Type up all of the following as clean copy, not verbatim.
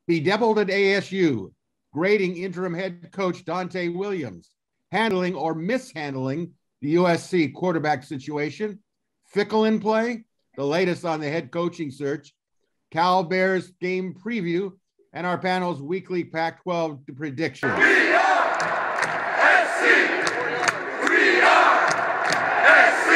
Bedeviled at ASU, grading interim head coach Donte Williams, handling or mishandling the USC quarterback situation, Fickell in play, the latest on the head coaching search, Cal Bears game preview, and our panel's weekly Pac-12 prediction. We are SC! We are SC!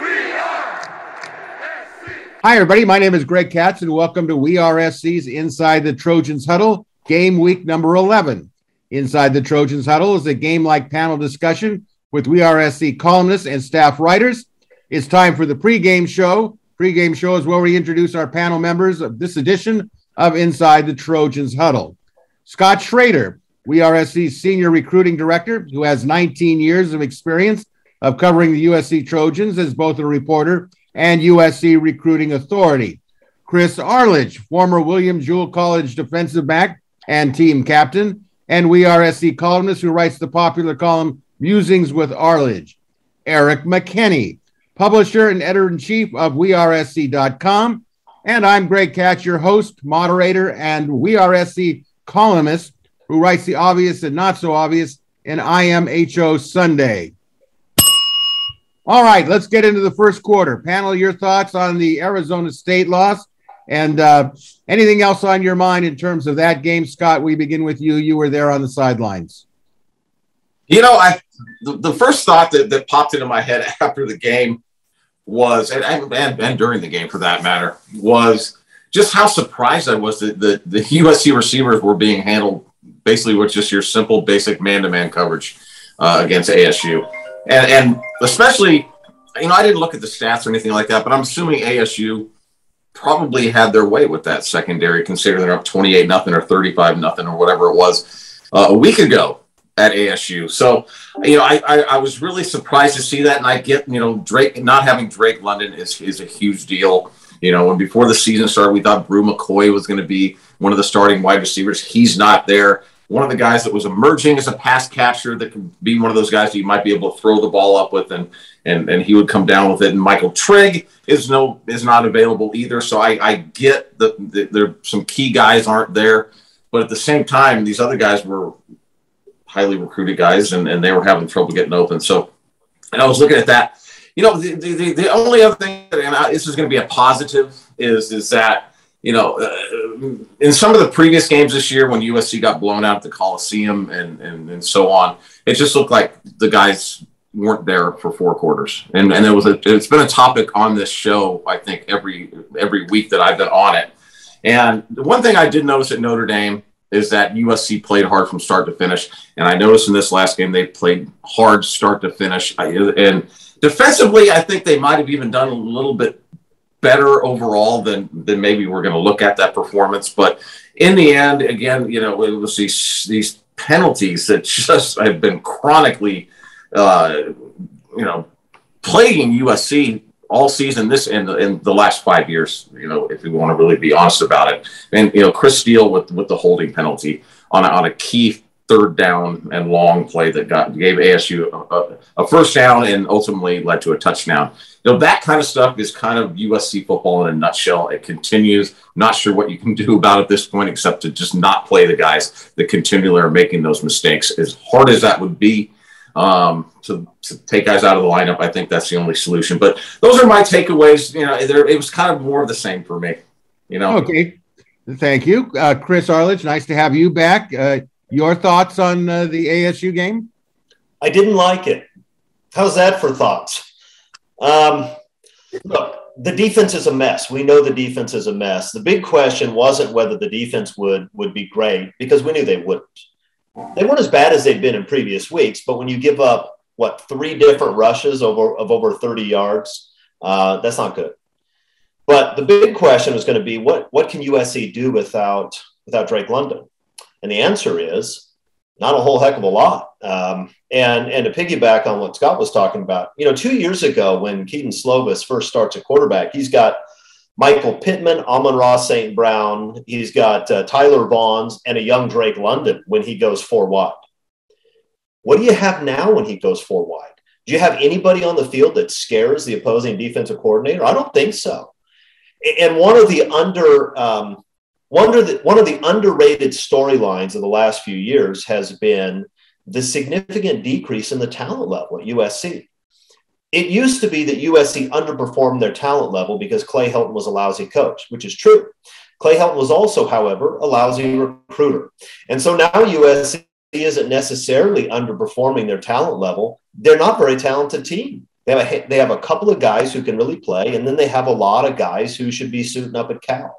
We are SC! Hi, everybody. My name is Greg Katz, and welcome to We Are SC's Inside the Trojans Huddle, game week number 11. Inside the Trojans Huddle is a game-like panel discussion with We Are SC columnists and staff writers. It's time for the pregame show. Pregame show is where we introduce our panel members of this edition of Inside the Trojans Huddle. Scott Schrader, We Are SC's senior recruiting director, who has 19 years of experience of covering the USC Trojans as both a reporter and USC recruiting authority. Chris Arledge, former William Jewell College defensive back and team captain, and We Are SC columnist who writes the popular column Musings with Arledge. Eric McKinney, publisher and editor-in-chief of WeAreSC.com. And I'm Greg Katz, your host, moderator, and We Are SC columnist who writes the obvious and not so obvious in IMHO Sunday. All right, let's get into the first quarter. Panel, your thoughts on the Arizona State loss and anything else on your mind in terms of that game. Scott, we begin with you. You were there on the sidelines. You know, the first thought that popped into my head after the game was, and during the game for that matter, was just how surprised I was that the USC receivers were being handled basically with just your simple, basic man-to-man coverage against ASU. And especially, you know, I didn't look at the stats or anything like that, but I'm assuming ASU probably had their way with that secondary, considering they're up 28-0 or 35-0 or whatever it was a week ago at ASU. So, you know, I was really surprised to see that. And I get, you know, Drake, not having Drake London is a huge deal. You know, when before the season started, we thought Brew McCoy was going to be one of the starting wide receivers. He's not there. One of the guys that was emerging as a pass catcher that could be one of those guys that you might be able to throw the ball up with, and he would come down with it. And Michael Trigg is not available either. So I get that there some key guys aren't there, but at the same time, these other guys were highly recruited guys, and they were having trouble getting open. So, and I was looking at that. You know, the only other thing, and this is going to be a positive, is that, you know, in some of the previous games this year when USC got blown out at the Coliseum and so on, it just looked like the guys weren't there for four quarters. And it's been a topic on this show, I think, every week that I've been on it. And the one thing I did notice at Notre Dame is that USC played hard from start to finish. And I noticed in this last game, they played hard start to finish. And defensively, I think they might have even done a little bit better overall than maybe we're going to look at that performance. But in the end, again, you know, it was these penalties that just have been chronically, you know, plaguing USC all season, this in the last 5 years, you know, if we want to really be honest about it. And, you know, Chris Steele with the holding penalty on a key third down and long play that gave ASU a first down and ultimately led to a touchdown. You know, that kind of stuff is kind of USC football in a nutshell. It continues. Not sure what you can do about it at this point, except to just not play the guys that continually are making those mistakes. As hard as that would be, to take guys out of the lineup, I think that's the only solution. But those are my takeaways. You know, it was kind of more of the same for me. You know. Okay. Thank you, Chris Arledge. Nice to have you back. Your thoughts on the ASU game? I didn't like it. How's that for thoughts? Look, the defense is a mess. We know the defense is a mess. The big question wasn't whether the defense would be great, because we knew they wouldn't. They weren't as bad as they've been in previous weeks, but when you give up, 3 different rushes of over 30 yards, that's not good. But the big question was going to be, what can USC do without Drake London? And the answer is not a whole heck of a lot. And to piggyback on what Scott was talking about, you know, 2 years ago when Keaton Slovis first starts at quarterback, he's got Michael Pittman, Amon-Ra St. Brown. He's got Tyler Vaughns and a young Drake London when he goes 4 wide. What do you have now when he goes 4 wide? Do you have anybody on the field that scares the opposing defensive coordinator? I don't think so. And one of the one of the underrated storylines of the last few years has been the significant decrease in the talent level at USC. It used to be that USC underperformed their talent level because Clay Helton was a lousy coach, which is true. Clay Helton was also, however, a lousy recruiter. And so now USC isn't necessarily underperforming their talent level. They're not a very talented team. They have a couple of guys who can really play, and then they have a lot of guys who should be suiting up at Cal.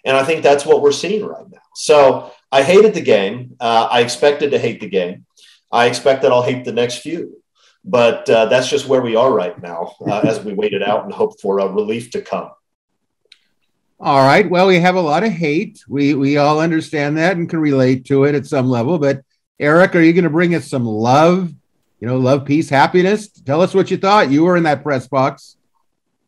And I think that's what we're seeing right now. So I hated the game. I expected to hate the game. I expect that I'll hate the next few. But that's just where we are right now as we wait it out and hope for a relief to come. All right. Well, we have a lot of hate. We all understand that and can relate to it at some level. But Eric, are you going to bring us some love? Love, peace, happiness. Tell us what you thought. You were in that press box.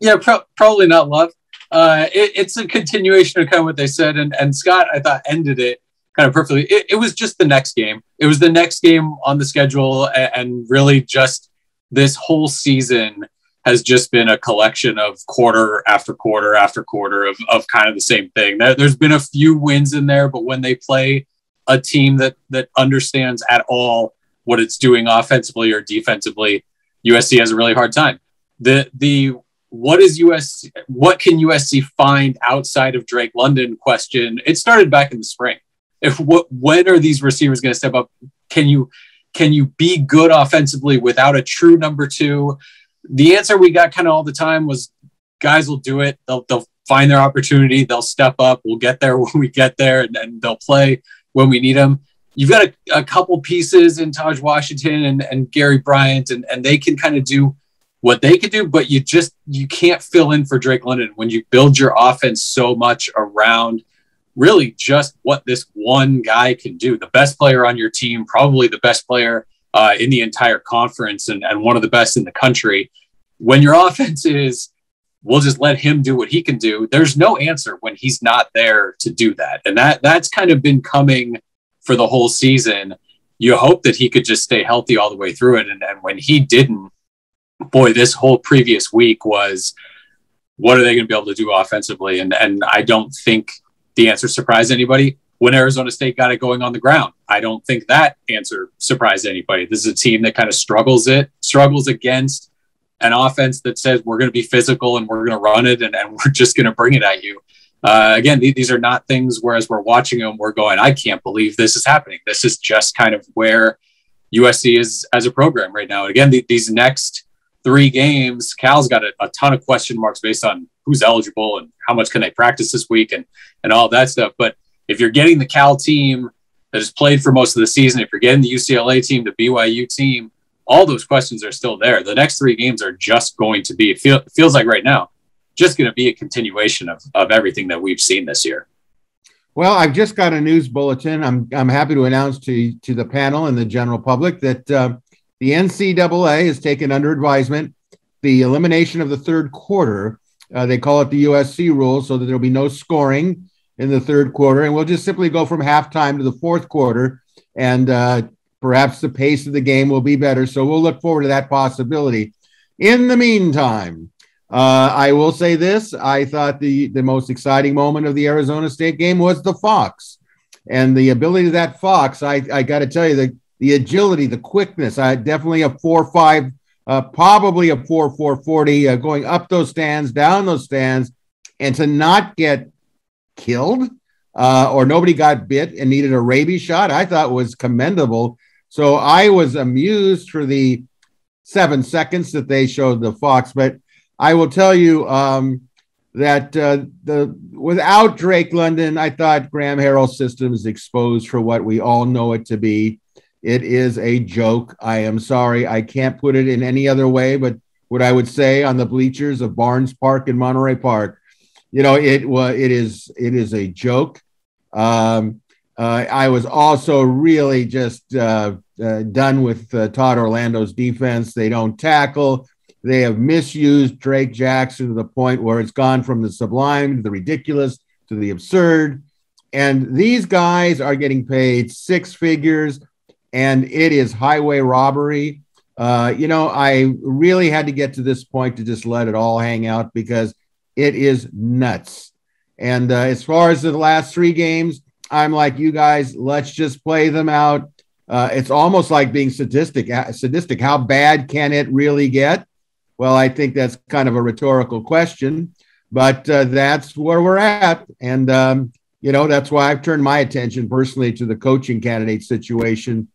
Yeah, probably not love. It's a continuation of kind of what they said. And Scott, I thought, ended it kind of perfectly. It was just the next game. It was the next game on the schedule. And really just this whole season has just been a collection of quarter after quarter after quarter of kind of the same thing. There's been a few wins in there, but when they play a team that understands at all what it's doing offensively or defensively, USC has a really hard time. What can USC find outside of Drake London question? It started back in the spring. When are these receivers going to step up? Can you be good offensively without a true number two? The answer we got kind of all the time was guys will do it. They'll find their opportunity. They'll step up. We'll get there when we get there, and they'll play when we need them. You've got a couple pieces in Taj Washington and Gary Bryant, and they can kind of do what they could do, but you can't fill in for Drake London when you build your offense so much around really just what this one guy can do. The best player on your team, probably the best player in the entire conference and one of the best in the country. When your offense is, we'll just let him do what he can do, there's no answer when he's not there to do that. And that's kind of been coming for the whole season. You hope that he could just stay healthy all the way through it. And when he didn't, boy, this whole previous week was, what are they going to be able to do offensively? And I don't think the answer surprised anybody. When Arizona State got it going on the ground, I don't think that answer surprised anybody. This is a team that kind of struggles against an offense that says we're going to be physical and we're going to run it and we're just going to bring it at you. Again, these are not things where as we're watching them, we're going, I can't believe this is happening. This is just kind of where USC is as a program right now. Again, these next 3 games, Cal's got a ton of question marks based on who's eligible and how much can they practice this week and all that stuff. But if you're getting the Cal team that has played for most of the season, if you're getting the UCLA team, the BYU team, all those questions are still there. The next 3 games are just going to be, it feels like right now, just going to be a continuation of everything that we've seen this year. Well, I've just got a news bulletin. I'm happy to announce to the panel and the general public that the NCAA has taken under advisement the elimination of the third quarter. They call it the USC rule, so that there'll be no scoring in the third quarter, and we'll just simply go from halftime to the fourth quarter, and perhaps the pace of the game will be better. So we'll look forward to that possibility. In the meantime, I will say this. I thought the most exciting moment of the Arizona State game was the Fox. And the ability of that Fox, I got to tell you, the agility, the quickness, definitely a 4.5, probably a 4.40, going up those stands, down those stands, and to not get killed or nobody got bit and needed a rabies shot, I thought was commendable. So I was amused for the 7 seconds that they showed the Fox, but I will tell you that without Drake London, I thought Graham Harrell's system is exposed for what we all know it to be. It is a joke. I am sorry. I can't put it in any other way, but what I would say on the bleachers of Barnes Park in Monterey Park, it is a joke. I was also really just done with Todd Orlando's defense. They don't tackle. They have misused Drake Jackson to the point where it's gone from the sublime to the ridiculous to the absurd. And these guys are getting paid 6 figures, and it is highway robbery. I really had to get to this point to just let it all hang out because it is nuts. And as far as the last 3 games, I'm like you guys, let's just play them out. It's almost like being sadistic. How bad can it really get? Well, I think that's kind of a rhetorical question, but that's where we're at. And, that's why I've turned my attention personally to the coaching candidate situation,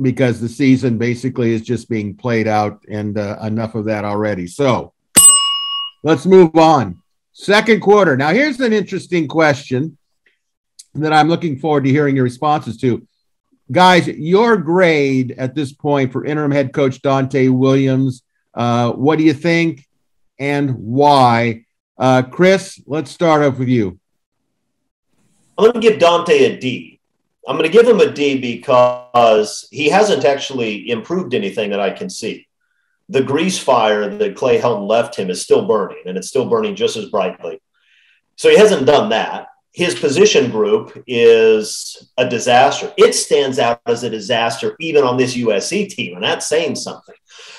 because the season basically is just being played out, and enough of that already. So let's move on. Second quarter. Now, here's an interesting question that I'm looking forward to hearing your responses to. Guys, your grade at this point for interim head coach Donte Williams, what do you think and why? Chris, let's start off with you. I'm going to give Donte a D. I'm going to give him a D because he hasn't actually improved anything that I can see. The grease fire that Clay Helton left him is still burning, and it's still burning just as brightly. So he hasn't done that. His position group is a disaster. It stands out as a disaster even on this USC team, and that's saying something.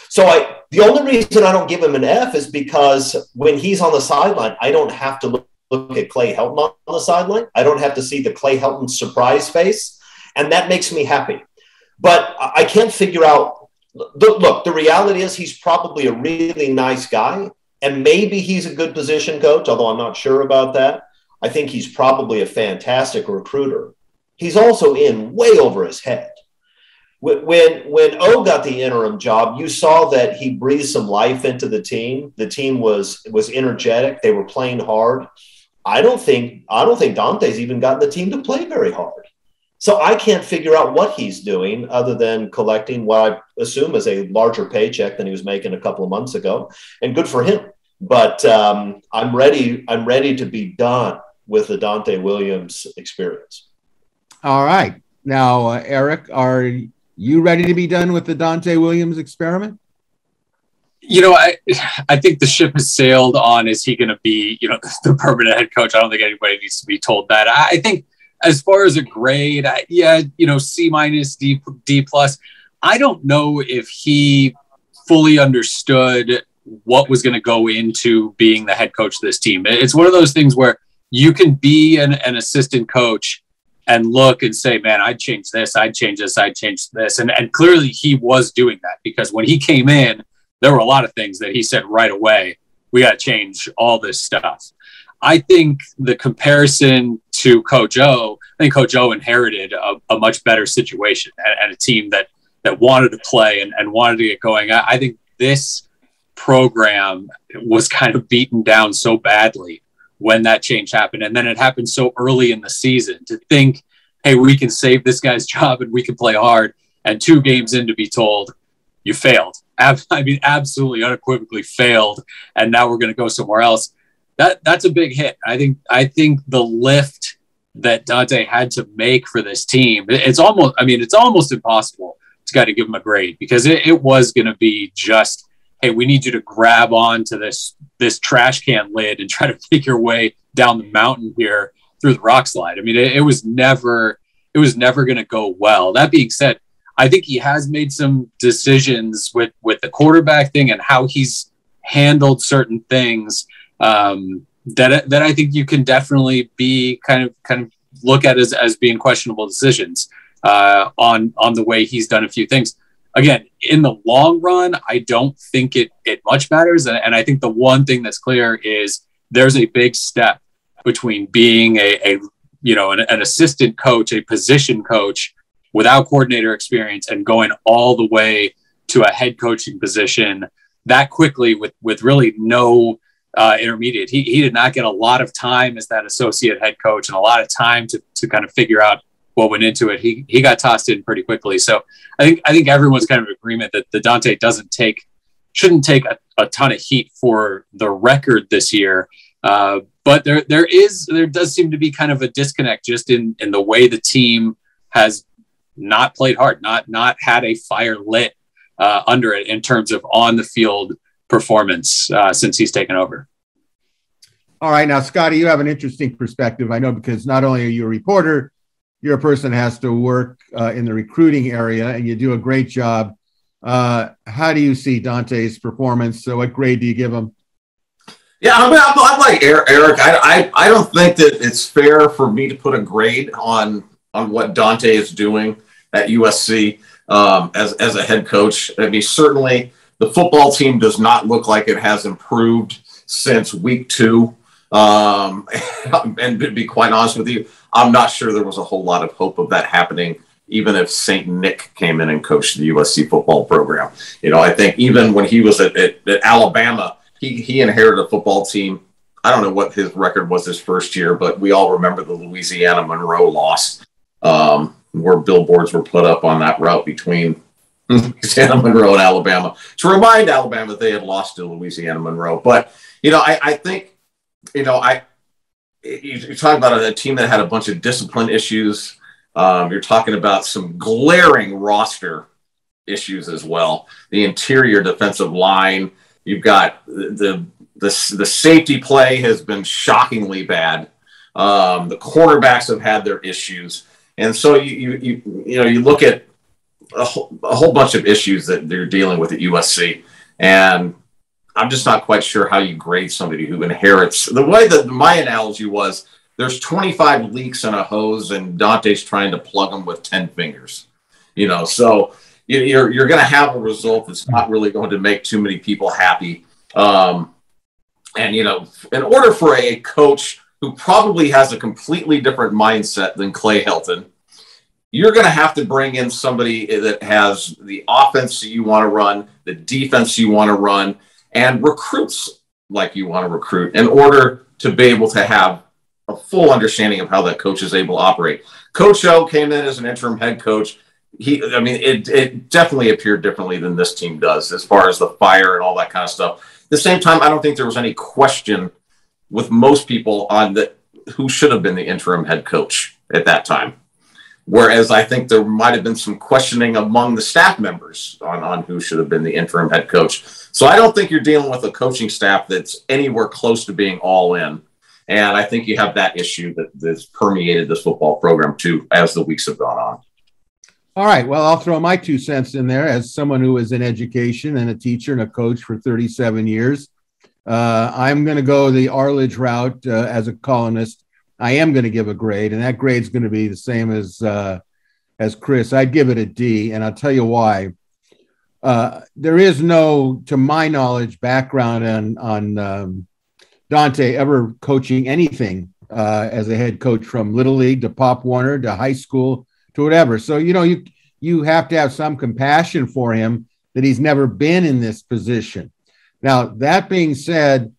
So the only reason I don't give him an F is because when he's on the sideline, I don't have to look at Clay Helton on the sideline. I don't have to see the Clay Helton surprise face, and that makes me happy. But I can't figure out. Look, the reality is he's probably a really nice guy, and maybe he's a good position coach, although I'm not sure about that. I think he's probably a fantastic recruiter. He's also in way over his head. When O got the interim job, you saw that he breathed some life into the team. The team was energetic. They were playing hard. I don't think Donte's even gotten the team to play very hard. So I can't figure out what he's doing other than collecting what I assume is a larger paycheck than he was making a couple of months ago, and good for him. But I'm ready to be done with the Donte Williams experience. All right. Now, Eric, are you ready to be done with the Donte Williams experiment? I think the ship has sailed on. Is he going to be, the permanent head coach? I don't think anybody needs to be told that. I think as far as a grade, C minus, D plus. I don't know if he fully understood what was going to go into being the head coach of this team. It's one of those things where you can be an assistant coach and look and say, man, I'd change this, I'd change this, I'd change this. And clearly he was doing that, because when he came in, there were a lot of things that he said right away, we got to change all this stuff. I think the comparison to Coach O, I think Coach O inherited a much better situation and a team that wanted to play and wanted to get going. I think this program was kind of beaten down so badly when that change happened. And then it happened so early in the season to think, hey, we can save this guy's job and we can play hard. And 2 games in to be told, you failed. Absolutely unequivocally failed. And now we're going to go somewhere else. That's a big hit. I think the lift that Donte had to make for this team, it's almost impossible to kind of give him a grade, because it was going to be just, hey, we need you to grab onto this trash can lid and try to make your way down the mountain here through the rock slide. It was never going to go well. That being said, I think he has made some decisions with the quarterback thing and how he's handled certain things that I think you can definitely be kind of look at as being questionable decisions on the way he's done a few things. Again, in the long run, I don't think it much matters. And I think the one thing that's clear is there's a big step between being an assistant coach, a position coach without coordinator experience, and going all the way to a head coaching position that quickly with really no intermediate. He did not get a lot of time as that associate head coach and a lot of time to kind of figure out what went into it. He got tossed in pretty quickly. So I think everyone's kind of in agreement that the Donte shouldn't take a ton of heat for the record this year. But there does seem to be kind of a disconnect just in the way the team has not played hard, not had a fire lit under it in terms of on the field performance since he's taken over. All right. Now, Scotty, you have an interesting perspective. I know, because not only are you a reporter, you're a person who has to work in the recruiting area, and you do a great job. How do you see Donte's performance? So what grade do you give him? Yeah, I'm like Eric. I don't think that it's fair for me to put a grade on what Donte is doing at USC as a head coach. I mean, certainly the football team does not look like it has improved since week 2. And to be quite honest with you, I'm not sure there was a whole lot of hope of that happening, even if St. Nick came in and coached the USC football program. I think even when he was at Alabama, he inherited a football team. I don't know what his record was his first year, but we all remember the Louisiana Monroe loss, where billboards were put up on that route between Louisiana Monroe and Alabama to remind Alabama that they had lost to Louisiana Monroe. But, I think, you're talking about a team that had a bunch of discipline issues. You're talking about some glaring roster issues as well. The interior defensive line. You've got the safety play has been shockingly bad. The cornerbacks have had their issues, and so you look at a whole bunch of issues that they're dealing with at USC, and I'm just not quite sure how you grade somebody who inherits. The way that my analogy was, there's 25 leaks in a hose, and Donte's trying to plug them with 10 fingers. So you're going to have a result that's not really going to make too many people happy. And, in order for a coach who probably has a completely different mindset than Clay Helton, you're going to have to bring in somebody that has the offense you want to run, the defense you want to run, and recruits like you want to recruit in order to be able to have a full understanding of how that coach is able to operate. Coach O came in as an interim head coach. It definitely appeared differently than this team does as far as the fire and all that kind of stuff. At the same time, I don't think there was any question with most people on who should have been the interim head coach at that time. Whereas I think there might have been some questioning among the staff members on who should have been the interim head coach. So I don't think you're dealing with a coaching staff that's anywhere close to being all in. And I think you have that issue that's permeated this football program too as the weeks have gone on. All right. Well, I'll throw my 2 cents in there as someone who is in education and a teacher and a coach for 37 years. I'm going to go the Arledge route as a columnist. I am going to give a grade, and that grade is going to be the same as Chris. I'd give it a D, and I'll tell you why. There is no, to my knowledge, background on Donte ever coaching anything as a head coach, from Little League to Pop Warner to high school to whatever. So, you have to have some compassion for him that he's never been in this position. Now, that being said,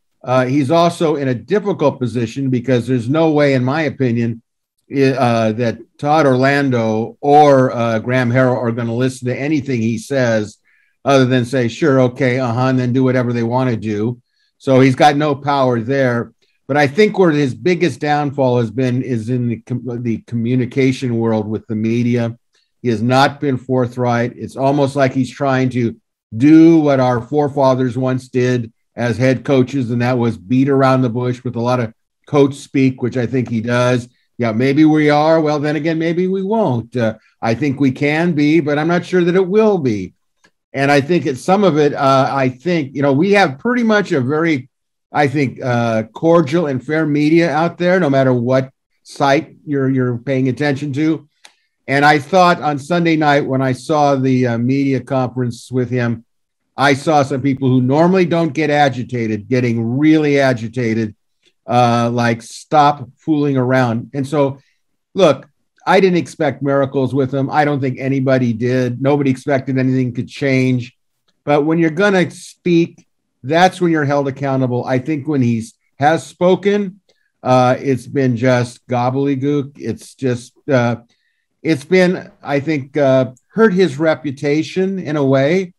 he's also in a difficult position because there's no way, in my opinion, that Todd Orlando or Graham Harrell are going to listen to anything he says other than say, sure, okay, and then do whatever they want to do. So he's got no power there. But I think where his biggest downfall has been is in the communication world with the media. He has not been forthright. It's almost like he's trying to do what our forefathers once did as head coaches, and that was beat around the bush with a lot of coach speak, which I think he does. Yeah, maybe we are. Well, then again, maybe we won't. I think we can be, but I'm not sure that it will be. And I think it's some of it, I think, we have pretty much a very, cordial and fair media out there, no matter what site you're paying attention to. And I thought on Sunday night when I saw the media conference with him, I saw some people who normally don't get agitated, getting really agitated, like stop fooling around. And so, look, I didn't expect miracles with him. I don't think anybody did. Nobody expected anything could change. But when you're going to speak, that's when you're held accountable. I think when he has spoken, it's been just gobbledygook. It's just, it's been, I think, hurt his reputation in a way,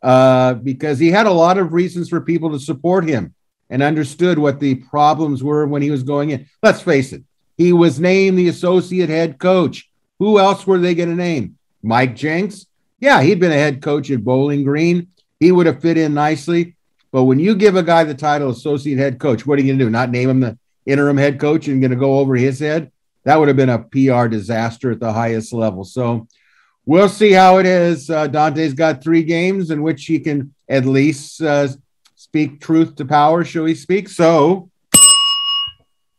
because he had a lot of reasons for people to support him and understood what the problems were when he was going in. Let's face it. He was named the associate head coach. Who else were they going to name? Mike Jenks? Yeah, he'd been a head coach at Bowling Green. He would have fit in nicely. But when you give a guy the title associate head coach, what are you going to do? Not name him the interim head coach and going to go over his head? That would have been a PR disaster at the highest level. So we'll see how it is. Donte's got 3 games in which he can at least speak truth to power, shall we speak? So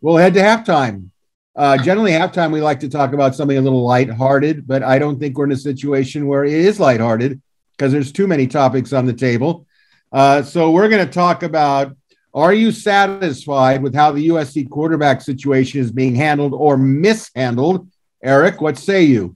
we'll head to halftime. Generally, halftime, we like to talk about something a little lighthearted, but I don't think we're in a situation where it is lighthearted because there's too many topics on the table. So we're going to talk about, are you satisfied with how the USC quarterback situation is being handled or mishandled? Eric, what say you?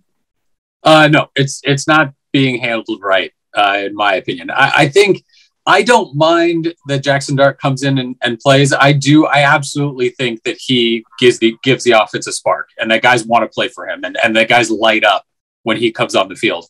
No, it's not being handled right, in my opinion. I think I don't mind that Jackson Dart comes in and plays. I absolutely think that he gives the offense a spark, and that guys want to play for him, and that guys light up when he comes on the field.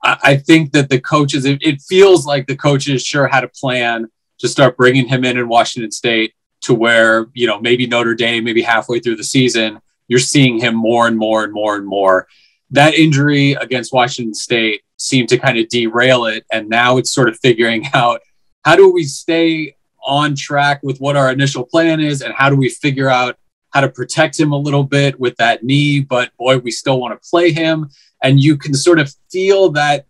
I think that the coaches, it feels like the coaches sure had a plan to start bringing him in Washington State to where, maybe Notre Dame, maybe halfway through the season, you're seeing him more and more and more and more. That injury against Washington State seemed to kind of derail it, and now it's sort of figuring out, how do we stay on track with what our initial plan is? And how do we figure out how to protect him a little bit with that knee? But boy, we still want to play him. And you can sort of feel that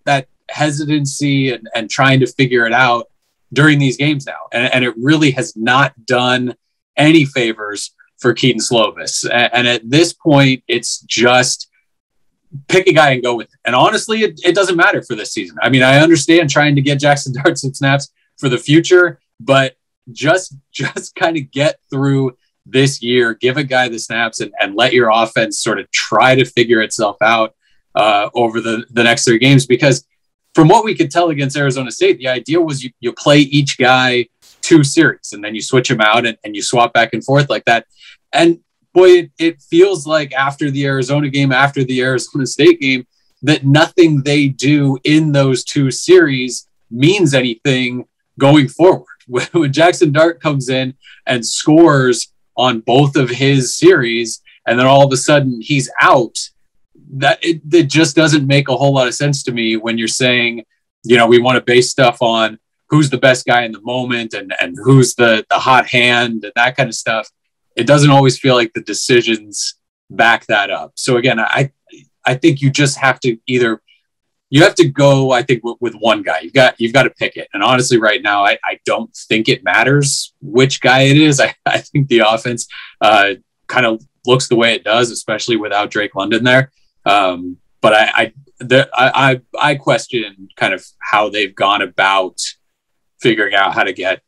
hesitancy and trying to figure it out during these games now. And it really has not done any favors for Keaton Slovis. And at this point, it's just pick a guy and go with it. And honestly, it doesn't matter for this season. I mean, I understand trying to get Jackson Dart some snaps for the future, but just kind of get through this year, give a guy the snaps and let your offense sort of try to figure itself out over the next 3 games. Because from what we could tell against Arizona State, the idea was you play each guy 2 series and then you switch them out and you swap back and forth like that. And boy, it feels like after the Arizona game, after the Arizona State game, that nothing they do in those 2 series means anything going forward. When Jackson Dart comes in and scores on both of his series, and then all of a sudden he's out, that it just doesn't make a whole lot of sense to me when you're saying, we want to base stuff on who's the best guy in the moment and who's the hot hand and that kind of stuff. It doesn't always feel like the decisions back that up. So again, I think you just have to you have to go, I think, with one guy. You've got to pick it. And honestly, right now, I don't think it matters which guy it is. I think the offense kind of looks the way it does, especially without Drake London there. But I question kind of how they've gone about figuring out how to get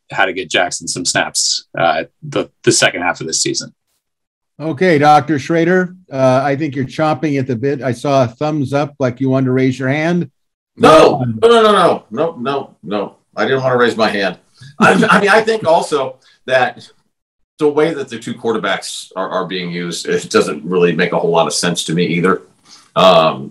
Jackson some snaps the second half of this season. Okay, Dr. Schrader, I think you're chomping at the bit. I saw a thumbs up like you wanted to raise your hand. No. I didn't want to raise my hand. I mean, I think also that the way that the 2 quarterbacks are being used, it doesn't really make a whole lot of sense to me either. I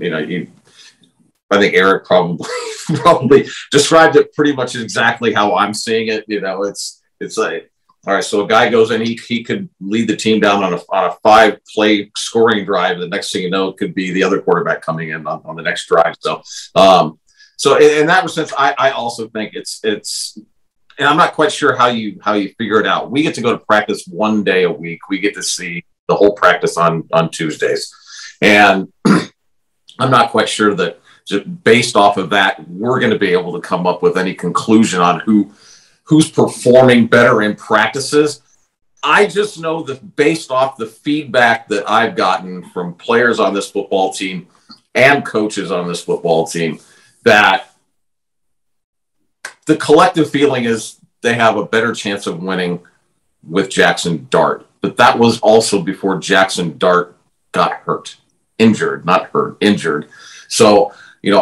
think Eric probably described it pretty much exactly how I'm seeing it. It's like, all right, so a guy goes in, he could lead the team down on a 5-play scoring drive. The next thing you know, it could be the other quarterback coming in on the next drive. So in that sense, I also think it's, and I'm not quite sure how you figure it out. We get to go to practice 1 day a week. We get to see the whole practice on Tuesdays, and I'm not quite sure that just based off of that, we're going to be able to come up with any conclusion on who's performing better in practices. I just know that based off the feedback that I've gotten from players on this football team and coaches on this football team, that the collective feeling is they have a better chance of winning with Jackson Dart. But that was also before Jackson Dart got injured. So,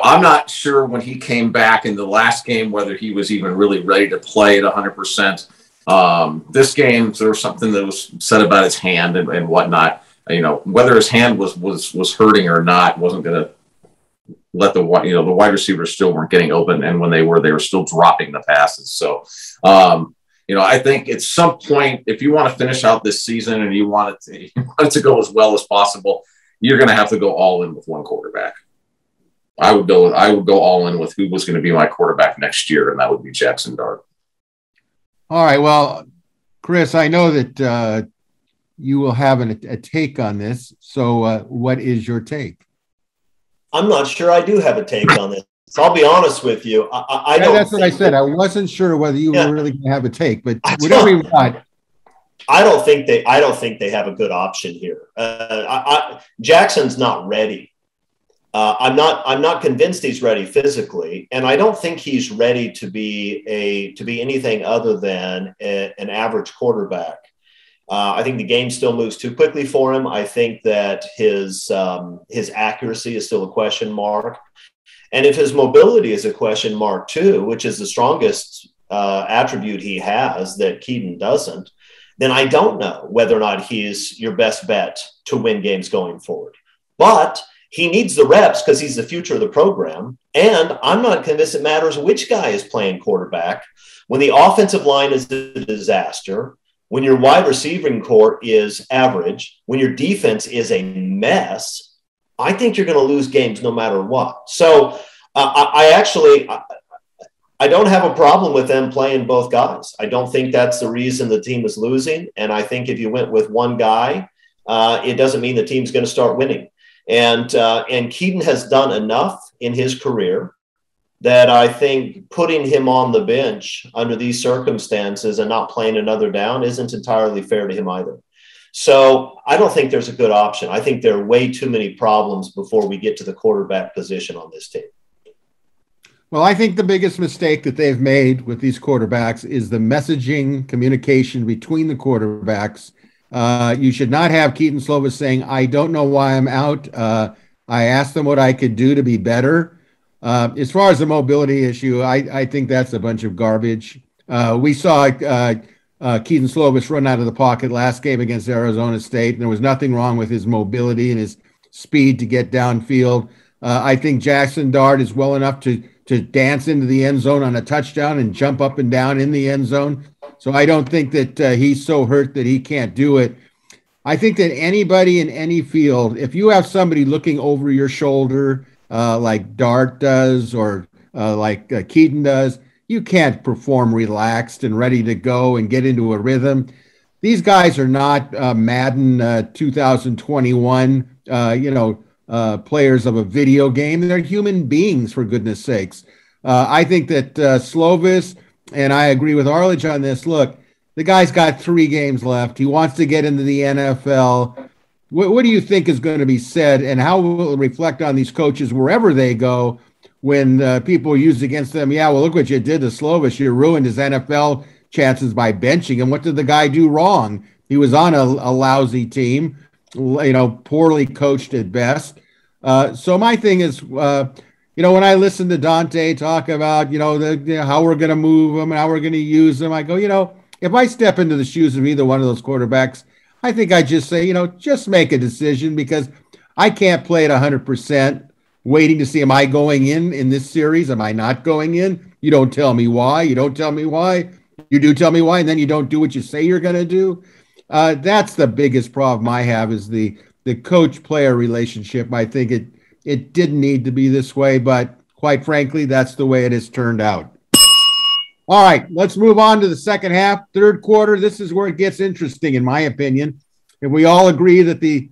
I'm not sure when he came back in the last game whether he was even really ready to play at 100%. This game, there was something that was said about his hand and whatnot. Whether his hand was hurting or not wasn't going to let the wide receivers still weren't getting open, and when they were still dropping the passes. So, I think at some point, if you want to finish out this season and you want it to go as well as possible, you're going to have to go all in with one quarterback. I would go all in with who was going to be my quarterback next year, and that would be Jackson Dart. All right. Well, Chris, I know that you will have a take on this. So what is your take? I'm not sure I do have a take on this. So I'll be honest with you. I don't. That's what I said. I wasn't sure whether you were really going to have a take, but whatever you want. I don't think they have a good option here. Jackson's not ready. I'm not convinced he's ready physically, and I don't think he's ready to be anything other than an average quarterback. I think the game still moves too quickly for him. I think that his accuracy is still a question mark. And if his mobility is a question mark too, which is the strongest attribute he has that Keaton doesn't, then I don't know whether or not he's your best bet to win games going forward. But he needs the reps because he's the future of the program. And I'm not convinced it matters which guy is playing quarterback. When the offensive line is a disaster, when your wide receiving core is average, when your defense is a mess, I think you're going to lose games no matter what. So I don't have a problem with them playing both guys. I don't think that's the reason the team is losing. And I think if you went with one guy, it doesn't mean the team's going to start winning. And Keaton has done enough in his career that I think putting him on the bench under these circumstances and not playing another down isn't entirely fair to him either. So I don't think there's a good option. I think there are way too many problems before we get to the quarterback position on this team. Well, I think the biggest mistake that they've made with these quarterbacks is the messaging communication between the quarterbacks. You should not have Keaton Slovis saying, I don't know why I'm out. I asked them what I could do to be better. As far as the mobility issue, I think that's a bunch of garbage. We saw Keaton Slovis run out of the pocket last game against Arizona State, and there was nothing wrong with his mobility and his speed to get downfield. I think Jackson Dart is well enough to dance into the end zone on a touchdown and jump up and down in the end zone. So I don't think that he's so hurt that he can't do it. I think that anybody in any field, if you have somebody looking over your shoulder like Dart does or like Keaton does, you can't perform relaxed and ready to go and get into a rhythm. These guys are not Madden 2021, players of a video game. They're human beings, for goodness sakes. I think that Slovis, and I agree with Arledge on this, look, the guy's got 3 games left. He wants to get into the NFL. What do you think is going to be said, and how will it reflect on these coaches wherever they go when people use against them? Yeah, well, look what you did to Slovis. You ruined his NFL chances by benching him. What did the guy do wrong? He was on a lousy team, poorly coached at best. So my thing is, when I listen to Donte talk about, how we're going to move him and how we're going to use him, I go, if I step into the shoes of either one of those quarterbacks, I think I just say, just make a decision, because I can't play at 100% waiting to see, am I going in this series? Am I not going in? You don't tell me why. You don't tell me why. You do tell me why, and then you don't do what you say you're going to do. That's the biggest problem I have, is the coach-player relationship. I think it didn't need to be this way, but quite frankly, that's the way it has turned out. All right, let's move on to the second half, third quarter. This is where it gets interesting, in my opinion. If we all agree that the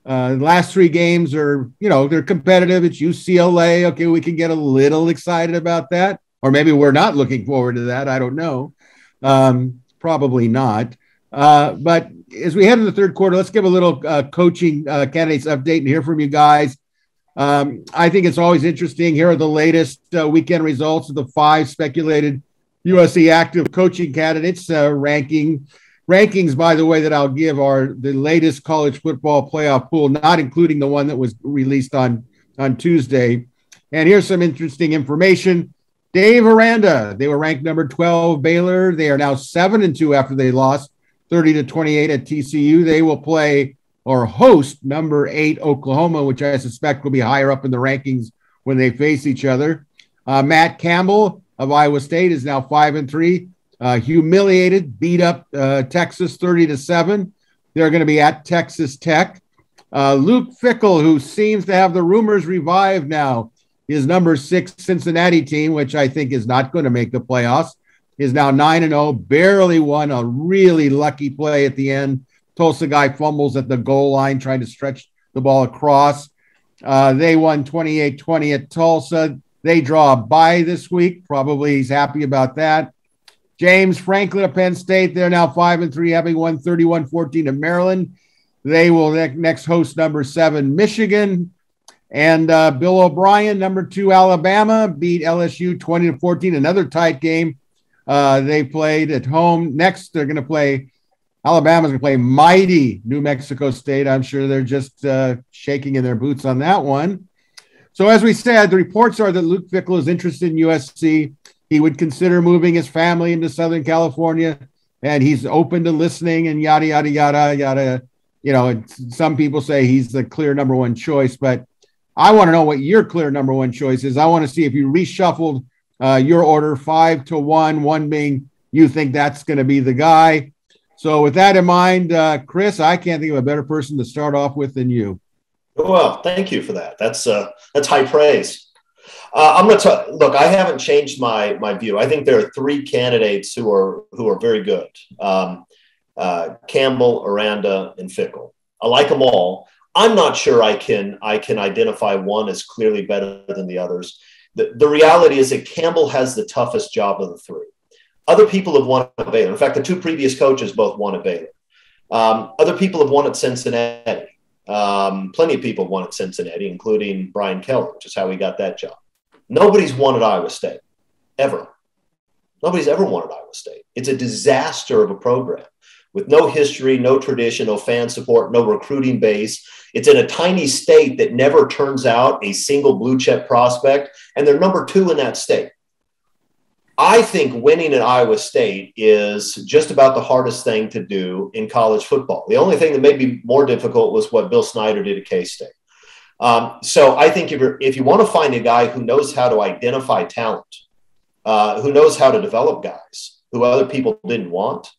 last 3 games are, they're competitive. It's UCLA. Okay, we can get a little excited about that. Or maybe we're not looking forward to that. I don't know. Probably not. But as we head into the third quarter, let's give a little coaching candidates update and hear from you guys. I think it's always interesting. Here are the latest weekend results of the 5 speculated USC active coaching candidates. Rankings, by the way, that I'll give are the latest college football playoff pool, not including the one that was released on Tuesday. And here's some interesting information. Dave Aranda, they were ranked number 12, Baylor. They are now 7-2 after they lost 30-28 at TCU. They will play or host number 8 Oklahoma, which I suspect will be higher up in the rankings when they face each other. Matt Campbell of Iowa State is now 5-3, humiliated, beat up Texas 30-7. They're going to be at Texas Tech. Luke Fickell, who seems to have the rumors revived now, his number 6 Cincinnati team, which I think is not going to make the playoffs, is now 9-0, barely won a really lucky play at the end. Tulsa guy fumbles at the goal line trying to stretch the ball across. They won 28-20 at Tulsa. They draw a bye this week. Probably he's happy about that. James Franklin of Penn State, they're now 5-3, having won 31-14 at Maryland. They will next host number 7, Michigan. And Bill O'Brien, number 2, Alabama, beat LSU 20-14, another tight game. They played at home. Next, they're going to play, Alabama's going to play mighty New Mexico State. I'm sure they're just shaking in their boots on that one. So as we said, the reports are that Luke Fickell is interested in USC. He would consider moving his family into Southern California, and he's open to listening and yada, yada, yada, yada. You know, and some people say he's the clear number one choice, but I want to know what your clear number one choice is. I want to see if you reshuffled your order 5-1, one being you think that's going to be the guy. So with that in mind, Chris, I can't think of a better person to start off with than you. Well, thank you for that. That's high praise. I'm going to look. I haven't changed my view. I think there are 3 candidates who are very good: Campbell, Aranda, and Fickell. I like them all. I'm not sure I can identify one as clearly better than the others. The reality is that Campbell has the toughest job of the 3. Other people have won at Baylor. In fact, the 2 previous coaches both won at Baylor. Other people have won at Cincinnati. Plenty of people won at Cincinnati, including Brian Kelly, which is how he got that job. Nobody's won at Iowa State, ever. Nobody's ever won at Iowa State. It's a disaster of a program with no history, no tradition, no fan support, no recruiting base. It's in a tiny state that never turns out a single blue chip prospect, and they're number 2 in that state. I think winning at Iowa State is just about the hardest thing to do in college football. The only thing that may be more difficult was what Bill Snyder did at K-State. So I think if you want to find a guy who knows how to identify talent, who knows how to develop guys who other people didn't want,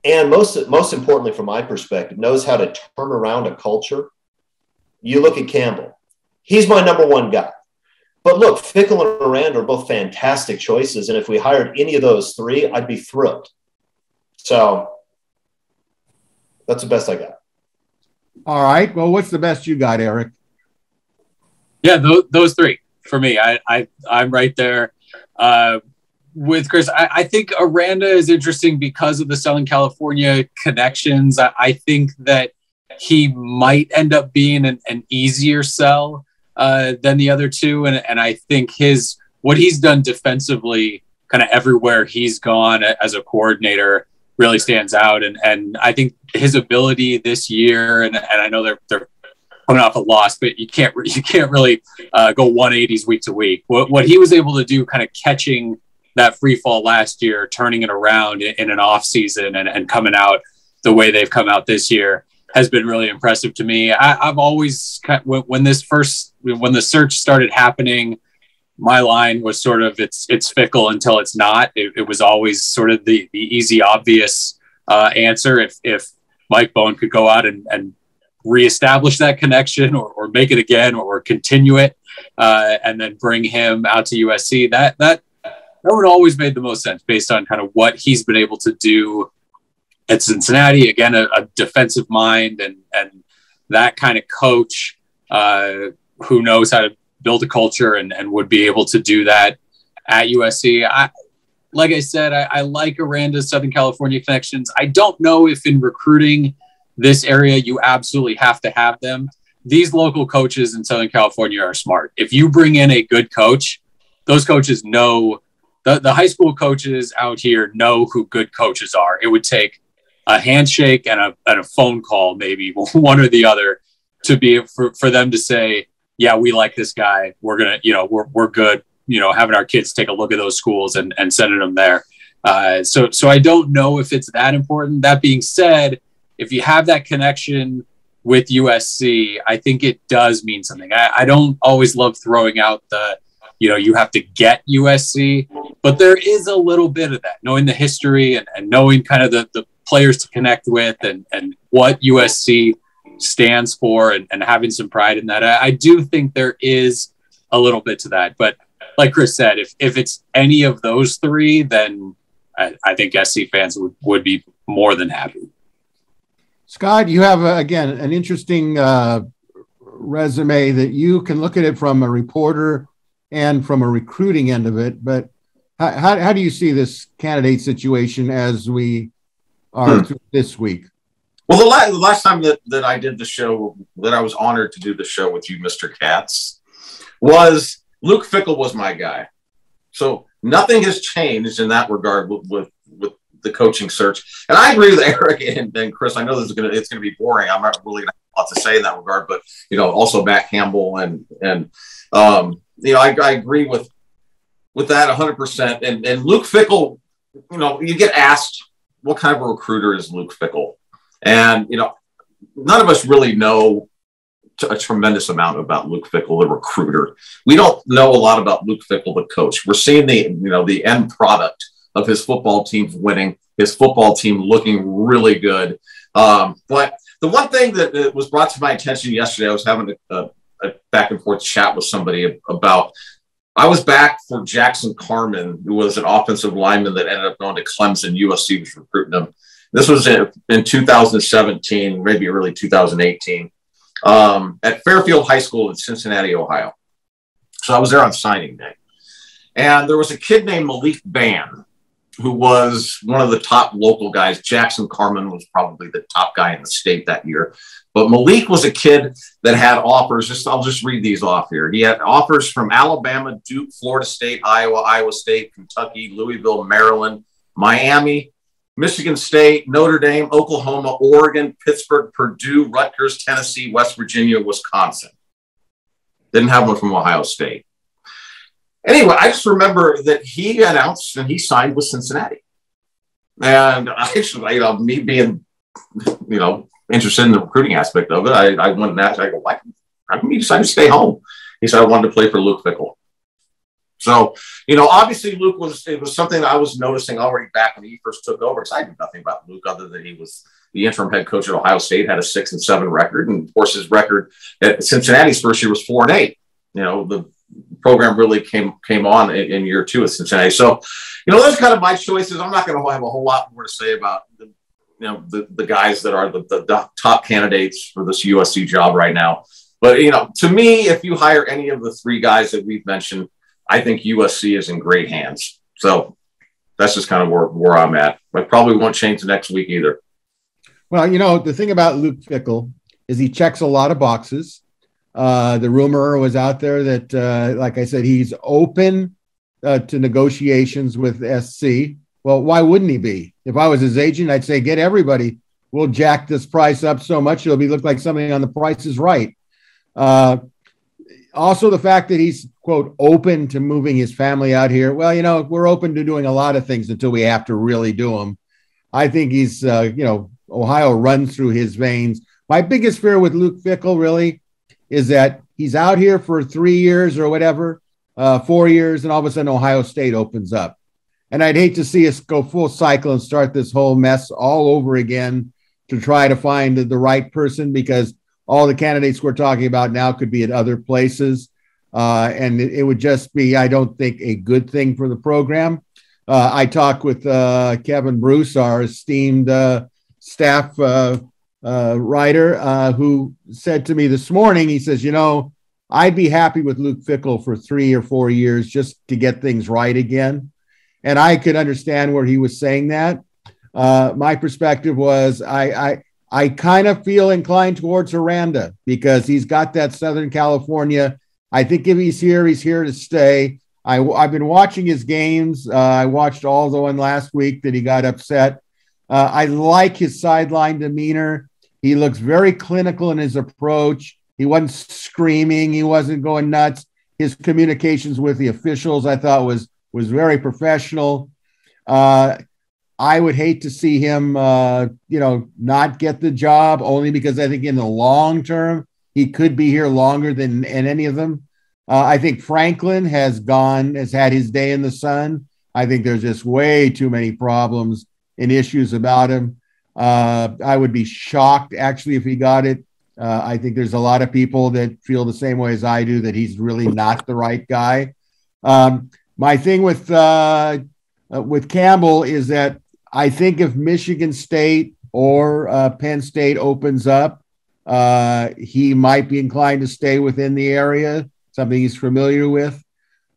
and most importantly, from my perspective, knows how to turn around a culture, you look at Campbell. He's my number 1 guy. But look, Fickell and Aranda are both fantastic choices, and if we hired any of those 3, I'd be thrilled. So that's the best I got. All right. Well, what's the best you got, Eric? Yeah, those 3 for me. I'm right there with Chris. I think Aranda is interesting because of the Southern California connections. I think that he might end up being an easier sell than the other 2. And I think what he's done defensively kind of everywhere he's gone as a coordinator really stands out. And I think his ability this year, and I know they're coming off a loss, but you can't really go 180s week to week. What he was able to do, kind of catching that free fall last year, turning it around in an off season and coming out the way they've come out this year, has been really impressive to me. I've always, when the search started happening, my line was sort of it's Fickell until it's not. It was always sort of the easy, obvious answer. If Mike Bohn could go out and reestablish that connection or make it again or continue it and then bring him out to USC, that would always made the most sense based on kind of what he's been able to do at Cincinnati. Again, a defensive mind and that kind of coach who knows how to build a culture and would be able to do that at USC. Like I said, I like Aranda's Southern California connections. I don't know if in recruiting this area, you absolutely have to have them. These local coaches in Southern California are smart. If you bring in a good coach, those coaches know, the high school coaches out here know who good coaches are. It would take a handshake and a phone call, maybe one or the other, to be for them to say, yeah, we like this guy. We're going to, we're good, having our kids take a look at those schools and sending them there. So I don't know if it's that important. That being said, if you have that connection with USC, I think it does mean something. I don't always love throwing out you have to get USC, but there is a little bit of that, knowing the history and knowing kind of the players to connect with and what USC stands for and having some pride in that. I do think there is a little bit to that, but like Chris said, if it's any of those 3, then I think SC fans would be more than happy. Scott, you have, again, an interesting resume that you can look at it from a reporter and from a recruiting end of it, but how do you see this candidate situation as we are through this week? Well, the last time that I did the show, that I was honored to do the show with you, Mr. Katz, was Luke Fickell was my guy. So nothing has changed in that regard with the coaching search. And I agree with Eric and Chris. I know it's going to be boring. I'm not really going to have a lot to say in that regard, but also Matt Campbell and I agree with that 100%. And Luke Fickell, you get asked what kind of a recruiter is Luke Fickell, and none of us really know a tremendous amount about Luke Fickell, the recruiter. We don't know a lot about Luke Fickell, the coach. We're seeing the end product of his football team winning, his football team looking really good. But the one thing that was brought to my attention yesterday, I was having a back and forth chat with somebody about. I was back for Jackson Carman, who was an offensive lineman that ended up going to Clemson. USC was recruiting him. This was in 2017, maybe early 2018, at Fairfield High School in Cincinnati, Ohio. So I was there on signing day. And there was a kid named Malik Ban, who was one of the top local guys. Jackson Carman was probably the top guy in the state that year. But Malik was a kid that had offers. I'll just read these off here. He had offers from Alabama, Duke, Florida State, Iowa, Iowa State, Kentucky, Louisville, Maryland, Miami, Michigan State, Notre Dame, Oklahoma, Oregon, Pittsburgh, Purdue, Rutgers, Tennessee, West Virginia, Wisconsin. Didn't have one from Ohio State. Anyway, I just remember that he announced and he signed with Cincinnati. And actually, me being, interested in the recruiting aspect of it, I went and asked, I go, how come you decided to stay home? He said, I wanted to play for Luke Fickell. So, obviously Luke it was something that I was noticing already back when he first took over, because I knew nothing about Luke other than he was the interim head coach at Ohio State, had a 6-7 record. And of course, his record at Cincinnati's first year was 4-8. The program really came on in year 2 at Cincinnati. So, those are kind of my choices. I'm not going to have a whole lot more to say about the guys that are the top candidates for this USC job right now. But, to me, if you hire any of the 3 guys that we've mentioned, I think USC is in great hands. So that's just kind of where I'm at. I probably won't change next week either. Well, the thing about Luke Fickell is he checks a lot of boxes. The rumor was out there that, like I said, he's open to negotiations with SC. Well, why wouldn't he be? If I was his agent, I'd say, get everybody. We'll jack this price up so much it'll look like something on The Price is Right. Also, the fact that he's, quote, open to moving his family out here. Well, we're open to doing a lot of things until we have to really do them. I think he's, Ohio runs through his veins. My biggest fear with Luke Fickell really is that he's out here for 3 years or whatever, 4 years, and all of a sudden Ohio State opens up. And I'd hate to see us go full cycle and start this whole mess all over again to try to find the right person, because all the candidates we're talking about now could be at other places. And it would just be, I don't think, a good thing for the program. I talked with Kevin Bruce, our esteemed staff writer, who said to me this morning, he says, I'd be happy with Luke Fickell for 3 or 4 years just to get things right again. And I could understand where he was saying that. My perspective was I kind of feel inclined towards Aranda because he's got that Southern California. I think if he's here to stay. I've been watching his games. I watched all the one last week that he got upset. I like his sideline demeanor. He looks very clinical in his approach. He wasn't screaming. He wasn't going nuts. His communications with the officials, I thought, was very professional. I would hate to see him, not get the job, only because I think in the long term, he could be here longer than any of them. I think Franklin has had his day in the sun. I think there's just way too many problems and issues about him. I would be shocked, actually, if he got it. I think there's a lot of people that feel the same way as I do, that he's really not the right guy. My thing with Campbell is that I think if Michigan State or Penn State opens up, He might be inclined to stay within the area, something he's familiar with.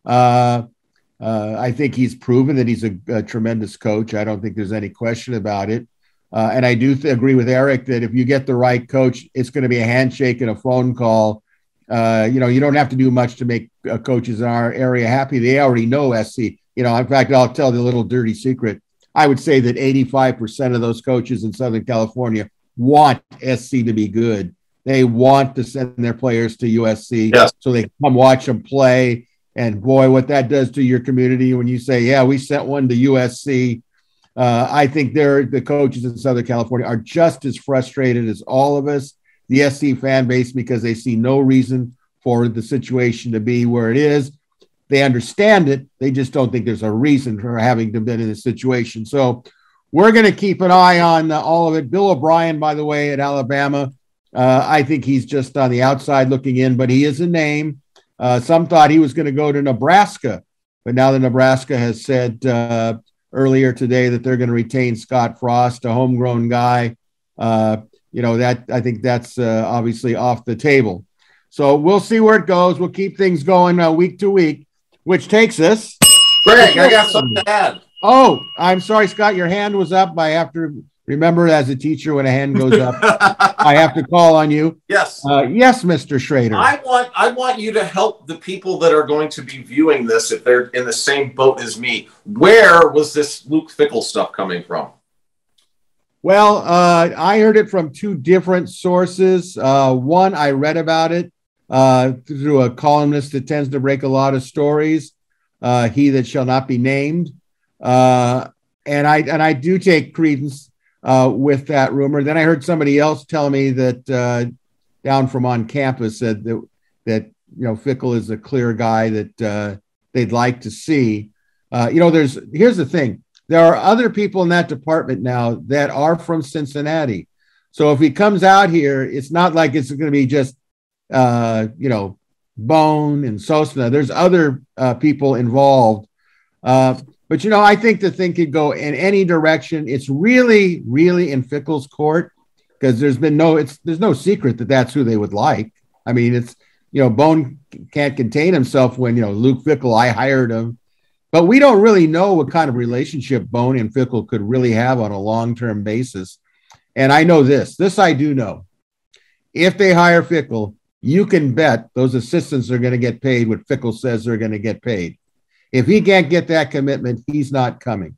I think he's proven that he's a tremendous coach. I don't think there's any question about it. And I do agree with Eric that if you get the right coach, it's going to be a handshake and a phone call. You don't have to do much to make coaches in our area happy. They already know SC. In fact, I'll tell the little dirty secret. I would say that 85% of those coaches in Southern California want SC to be good. They want to send their players to USC so they can come watch them play. And boy, what that does to your community when you say, yeah, we sent one to USC. I think the coaches in Southern California are just as frustrated as all of us, the SC fan base, because they see no reason for the situation to be where it is. They understand it. They just don't think there's a reason for having to be in this situation. So we're going to keep an eye on all of it. Bill O'Brien, by the way, at Alabama, I think he's just on the outside looking in, but he is a name. Some thought he was going to go to Nebraska, but now the Nebraska has said earlier today that they're going to retain Scott Frost, a homegrown guy. That I think that's obviously off the table. So we'll see where it goes. We'll keep things going week to week, which takes us. Greg, I got something to add. Oh, I'm sorry, Scott. Your hand was up. I have to remember as a teacher when a hand goes up, I have to call on you. Yes. Yes, Mr. Schrader. I want you to help the people that are going to be viewing this if they're in the same boat as me. Where was this Luke Fickell stuff coming from? Well, I heard it from two different sources. One, I read about it through a columnist that tends to break a lot of stories, he that shall not be named. And I do take credence with that rumor. Then I heard somebody else tell me that down from on campus said that Fickell is a clear guy that they'd like to see. Here's the thing. There are other people in that department now that are from Cincinnati. So if he comes out here, it's not like it's going to be just, Bone and Sosna. There's other people involved. But, I think the thing could go in any direction. It's really, really in Fickell's court because there's no secret that that's who they would like. I mean, it's, Bone can't contain himself when, Luke Fickell, I hired him. But we don't really know what kind of relationship Bone and Fickell could really have on a long-term basis. And I know this I do know. If they hire Fickell, you can bet those assistants are going to get paid what Fickell says they're going to get paid. If he can't get that commitment, he's not coming.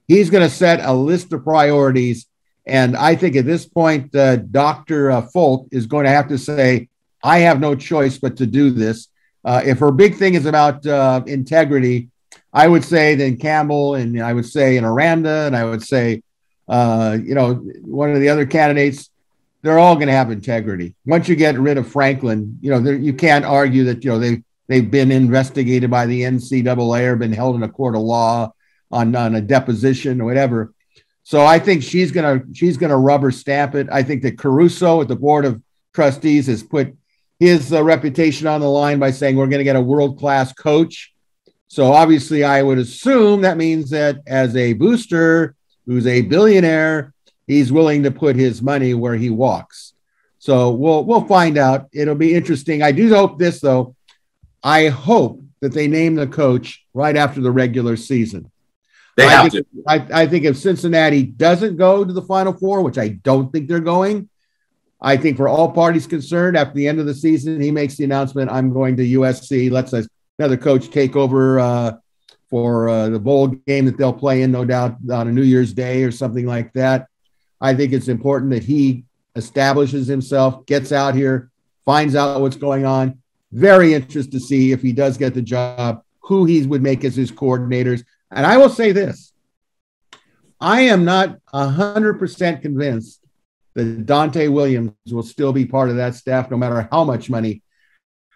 He's going to set a list of priorities. And I think at this point, Dr. Folk is going to have to say, I have no choice but to do this. If her big thing is about integrity, I would say then Campbell, and I would say in Aranda, and I would say, one of the other candidates, they're all going to have integrity. Once you get rid of Franklin, you can't argue that, they've been investigated by the NCAA or been held in a court of law on a deposition or whatever. So I think she's gonna rubber stamp it. I think that Caruso at the Board of Trustees has put his reputation on the line by saying we're going to get a world-class coach. So obviously I would assume that means that as a booster who's a billionaire, he's willing to put his money where he walks. So we'll find out. It'll be interesting. I do hope this, though. I hope that they name the coach right after the regular season. I think if Cincinnati doesn't go to the Final Four, which I don't think they're going, I think for all parties concerned, after the end of the season, he makes the announcement, I'm going to USC, lets another coach take over for the bowl game that they'll play in, no doubt, on a New Year's Day or something like that. I think it's important that he establishes himself, gets out here, finds out what's going on. Very interested to see if he does get the job, who he would make as his coordinators. And I will say this. I am not 100% convinced that Donte Williams will still be part of that staff, no matter how much money.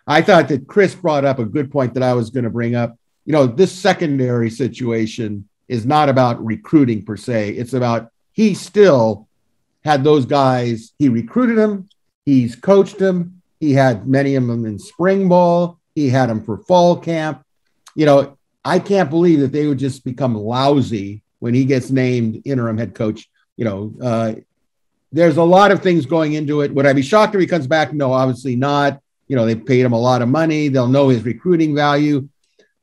I thought that Chris brought up a good point that I was going to bring up. This secondary situation is not about recruiting per se. It's about he still had those guys. He recruited them. He's coached them. He had many of them in spring ball. He had them for fall camp. I can't believe that they would just become lousy when he gets named interim head coach. They're there's a lot of things going into it. Would I be shocked if he comes back? No, obviously not. They paid him a lot of money. They'll know his recruiting value.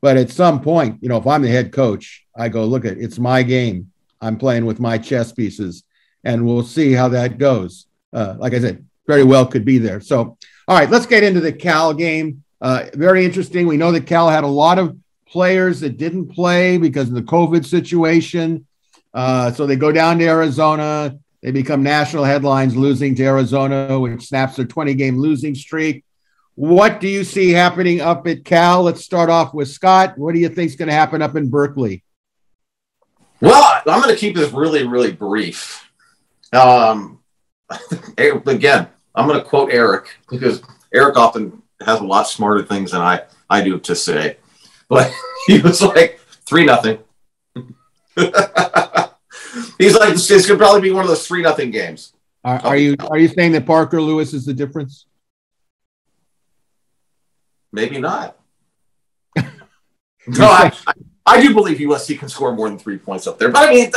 But at some point, if I'm the head coach, I go, look, it's my game. I'm playing with my chess pieces, and we'll see how that goes. Like I said, very well could be there. So, all right, let's get into the Cal game. Very interesting. We know that Cal had a lot of players that didn't play because of the COVID situation. So they go down to Arizona. They become national headlines losing to Arizona, which snaps their 20-game losing streak. What do you see happening up at Cal? Let's start off with Scott. What do you think is going to happen up in Berkeley? Well, I'm going to keep this really, really brief. Again, I'm going to quote Eric because Eric often has a lot smarter things than I do to say. But he was like 3-0. He's like, this could probably be one of those 3-0 games. Are you saying that Parker Lewis is the difference? Maybe not. No, I do believe USC can score more than 3 points up there. But I mean,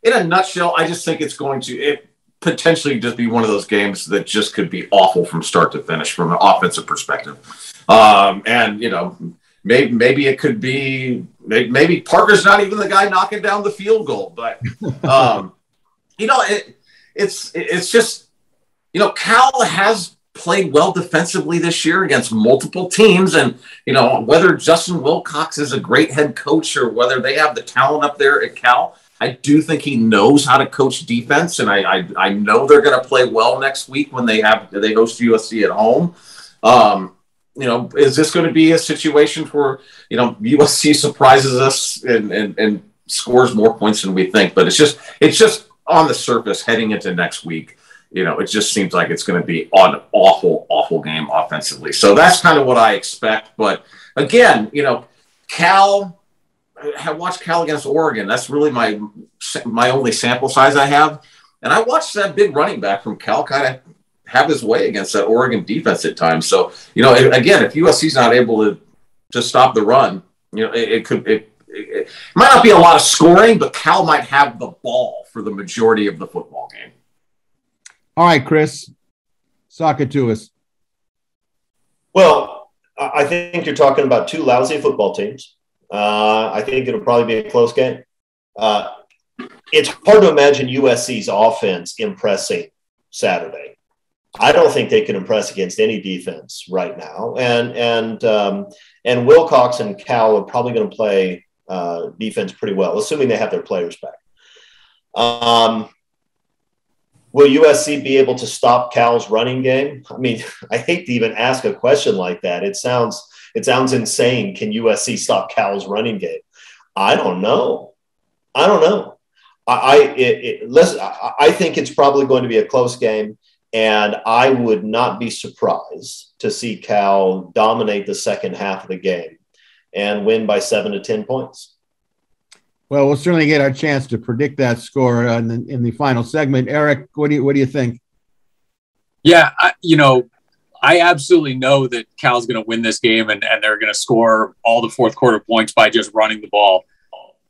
in a nutshell, I just think it's going to potentially just be one of those games that just could be awful from start to finish from an offensive perspective. And maybe it could be maybe Parker's not even the guy knocking down the field goal, but it's just Cal has played well defensively this year against multiple teams, and whether Justin Wilcox is a great head coach or whether they have the talent up there at Cal, I do think he knows how to coach defense, and I know they're going to play well next week when they host USC at home. Is this going to be a situation where USC surprises us and scores more points than we think? But it's just on the surface heading into next week. It just seems like it's going to be an awful, awful game offensively. So that's kind of what I expect. But again, Cal, I watched Cal against Oregon. That's really my only sample size I have. And I watched that big running back from Cal kind of have his way against that Oregon defense at times. So, again, if USC's not able to stop the run, it might not be a lot of scoring, but Cal might have the ball for the majority of the football game. All right, Chris, sock it to us. Well, I think you're talking about two lousy football teams. I think it'll probably be a close game. It's hard to imagine USC's offense impressing Saturday. I don't think they can impress against any defense right now. And Wilcox and Cal are probably going to play defense pretty well, assuming they have their players back. Will USC be able to stop Cal's running game? I mean, I hate to even ask a question like that. It sounds insane. Can USC stop Cal's running game? I don't know. I think it's probably going to be a close game, and I would not be surprised to see Cal dominate the second half of the game and win by 7 to 10 points. Well, we'll certainly get our chance to predict that score in the final segment. Eric, what do you think? Yeah, I absolutely know that Cal's going to win this game and they're going to score all the fourth quarter points by just running the ball.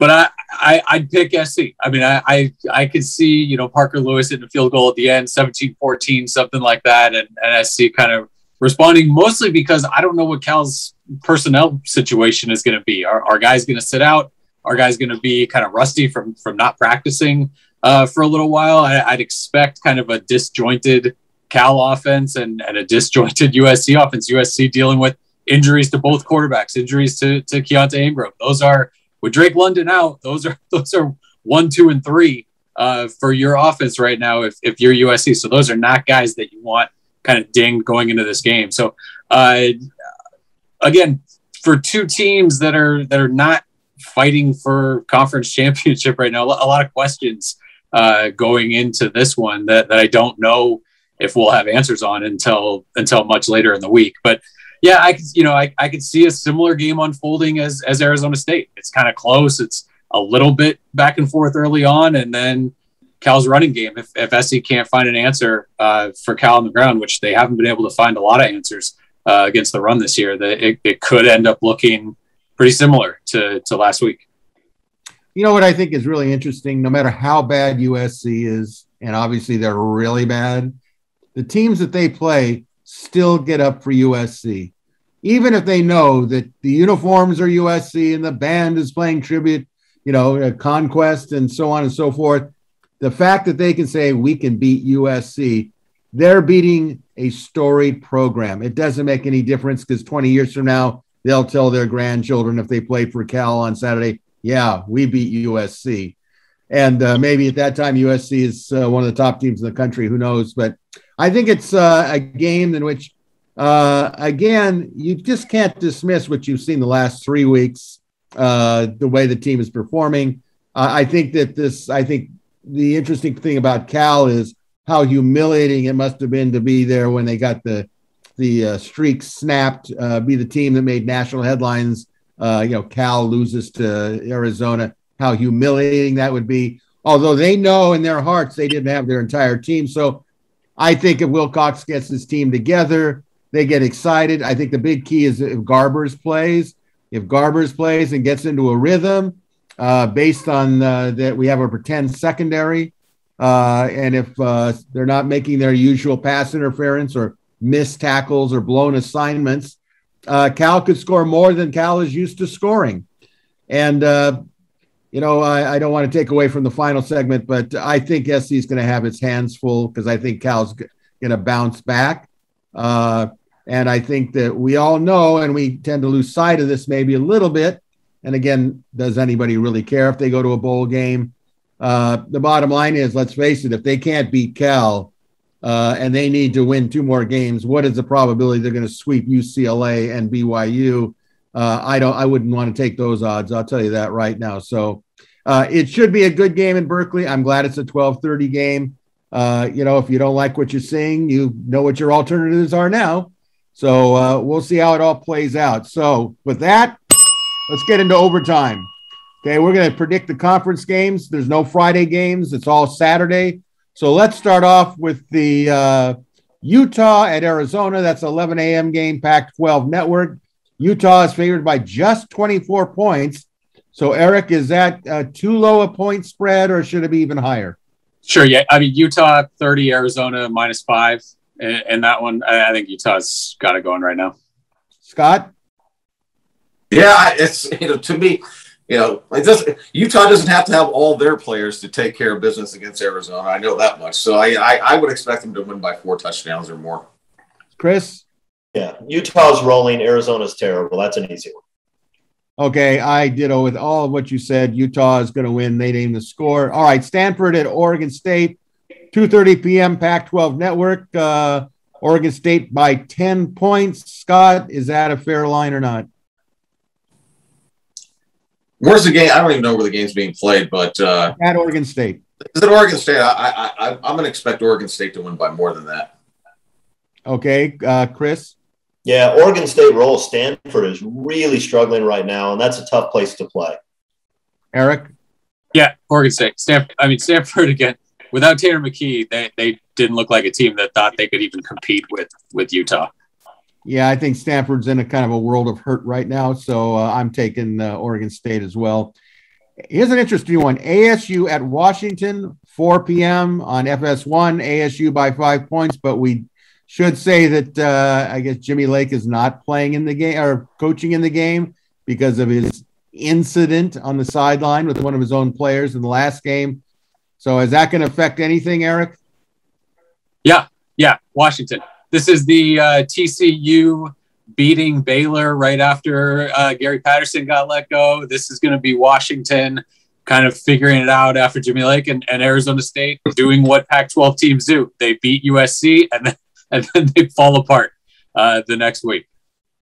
But I'd pick SC. I mean, I could see, Parker Lewis hitting a field goal at the end, 17-14, something like that, and SC kind of responding, mostly because I don't know what Cal's personnel situation is going to be. Are guys going to sit out? Are guys going to be kind of rusty from not practicing for a little while? I'd expect kind of a disjointed Cal offense and a disjointed USC offense. USC dealing with injuries to both quarterbacks, injuries to Keontae Ingram. Those are, with Drake London out, those are 1, 2, and 3 for your offense right now if you're USC. So those are not guys that you want kind of dinged going into this game. So again, for two teams that are not fighting for conference championship right now, a lot of questions going into this one that I don't know if we'll have answers on until much later in the week. But yeah, I could see a similar game unfolding as Arizona State. It's kind of close. It's a little bit back and forth early on, and then Cal's running game. If SC can't find an answer for Cal on the ground, which they haven't been able to find a lot of answers against the run this year, that it could end up looking pretty similar to last week. You know what I think is really interesting? No matter how bad USC is, and obviously they're really bad, the teams that they play still get up for USC. Even if they know that the uniforms are USC and the band is playing tribute, Conquest and so on and so forth, the fact that they can say we can beat USC, they're beating a storied program. It doesn't make any difference because 20 years from now, they'll tell their grandchildren if they play for Cal on Saturday, yeah, we beat USC. And maybe at that time, USC is one of the top teams in the country. Who knows? But I think it's a game in which, again, you just can't dismiss what you've seen the last 3 weeks, the way the team is performing. I think the interesting thing about Cal is how humiliating it must have been to be there when they got the streak snapped, be the team that made national headlines. Cal loses to Arizona. How humiliating that would be. Although they know in their hearts they didn't have their entire team. So I think if Wilcox gets his team together, they get excited. I think the big key is if Garbers plays. If Garbers plays and gets into a rhythm, based on that we have a pretend secondary, and if they're not making their usual pass interference or missed tackles or blown assignments, Cal could score more than Cal is used to scoring. And, I don't want to take away from the final segment, but I think SC is going to have its hands full because I think Cal's going to bounce back. And I think that we all know, and we tend to lose sight of this maybe a little bit. And again, does anybody really care if they go to a bowl game? The bottom line is, let's face it, if they can't beat Cal and they need to win 2 more games, what is the probability they're going to sweep UCLA and BYU? I wouldn't want to take those odds. I'll tell you that right now. So it should be a good game in Berkeley. I'm glad it's a 12:30 game. If you don't like what you're seeing, you know what your alternatives are now. So we'll see how it all plays out. So with that, let's get into overtime. Okay, we're going to predict the conference games. There's no Friday games. It's all Saturday. So let's start off with the Utah at Arizona. That's 11 a.m. game, Pac-12 network. Utah is favored by just 24 points. So, Eric, is that too low a point spread or should it be even higher? Sure, yeah. I mean, Utah 30, Arizona -5. And that one, I think Utah's got it going right now. Scott? Yeah, it's, to me, Utah doesn't have to have all their players to take care of business against Arizona. I know that much. So I would expect them to win by 4 touchdowns or more. Chris? Yeah, Utah's rolling. Arizona's terrible. That's an easy one. Okay, I ditto with all of what you said. Utah is going to win. They named the score. All right, Stanford at Oregon State, 2:30 p.m. Pac-12 network. Oregon State by 10 points. Scott, is that a fair line or not? Where's the game? I don't even know where the game's being played, but at Oregon State. Is it Oregon State? I'm going to expect Oregon State to win by more than that. Okay, Chris? Yeah, Oregon State rolls. Stanford is really struggling right now, and that's a tough place to play. Eric? Yeah, Oregon State. Stanford again. Without Tanner McKee, they didn't look like a team that thought they could even compete with Utah. Yeah, I think Stanford's in a kind of a world of hurt right now, so I'm taking Oregon State as well. Here's an interesting one. ASU at Washington, 4 p.m. on FS1. ASU by 5 points, but we should say that I guess Jimmy Lake is not playing in the game or coaching in the game because of his incident on the sideline with one of his own players in the last game. So is that going to affect anything, Eric? Yeah, Washington. This is the TCU beating Baylor right after Gary Patterson got let go. This is going to be Washington kind of figuring it out after Jimmy Lake and Arizona State doing what Pac-12 teams do. They beat USC and then they fall apart the next week.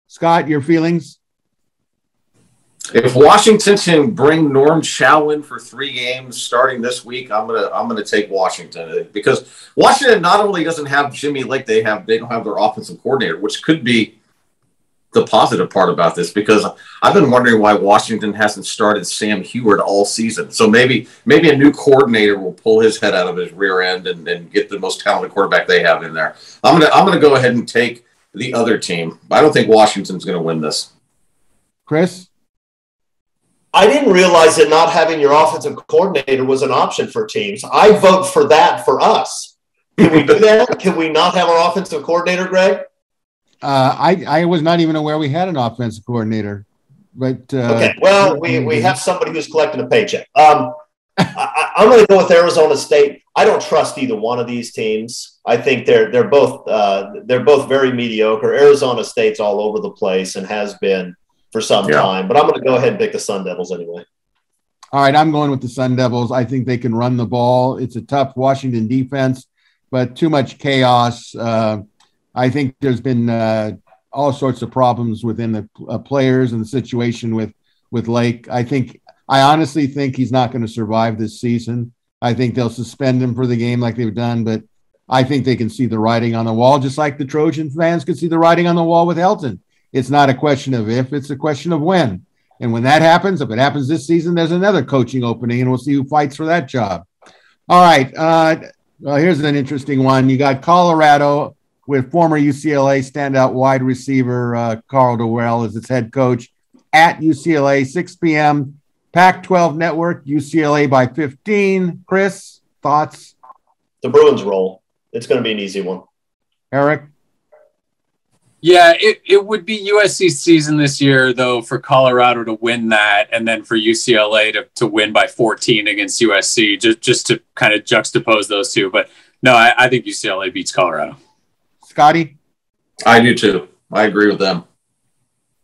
Scott, your feelings? If Washington can bring Norm Chow in for 3 games starting this week, I'm gonna take Washington because Washington not only doesn't have Jimmy Lake, they don't have their offensive coordinator, which could be the positive part about this because I've been wondering why Washington hasn't started Sam Heward all season. So maybe a new coordinator will pull his head out of his rear end and get the most talented quarterback they have in there. I'm gonna go ahead and take the other team. I don't think Washington's gonna win this. Chris? I didn't realize that not having your offensive coordinator was an option for teams. I vote for that for us. Can we do that? Can we not have our offensive coordinator, Greg? I was not even aware we had an offensive coordinator. But okay, well, we have somebody who's collecting a paycheck. I'm going to go with Arizona State. I don't trust either one of these teams. I think they're both very mediocre. Arizona State's all over the place and has been for some time. But I'm going to go ahead and pick the Sun Devils anyway. All right, I'm going with the Sun Devils. I think they can run the ball. It's a tough Washington defense, but too much chaos. I think there's been all sorts of problems within the players and the situation with Lake. I honestly think he's not going to survive this season. I think they'll suspend him for the game like they've done, but I think they can see the writing on the wall, just like the Trojan fans could see the writing on the wall with Helton. It's not a question of if, it's a question of when. And when that happens, if it happens this season, there's another coaching opening, and we'll see who fights for that job. All right. Well, here's an interesting one. You got Colorado with former UCLA standout wide receiver Carl Dewell as its head coach at UCLA, 6 p.m., Pac-12 Network, UCLA by 15. Chris, thoughts? The Bruins roll. It's going to be an easy one. Eric? Yeah, it would be USC's season this year, though, for Colorado to win that and then for UCLA to win by 14 against USC, just to kind of juxtapose those two. But no, I think UCLA beats Colorado. Scotty? I do too. I agree with them.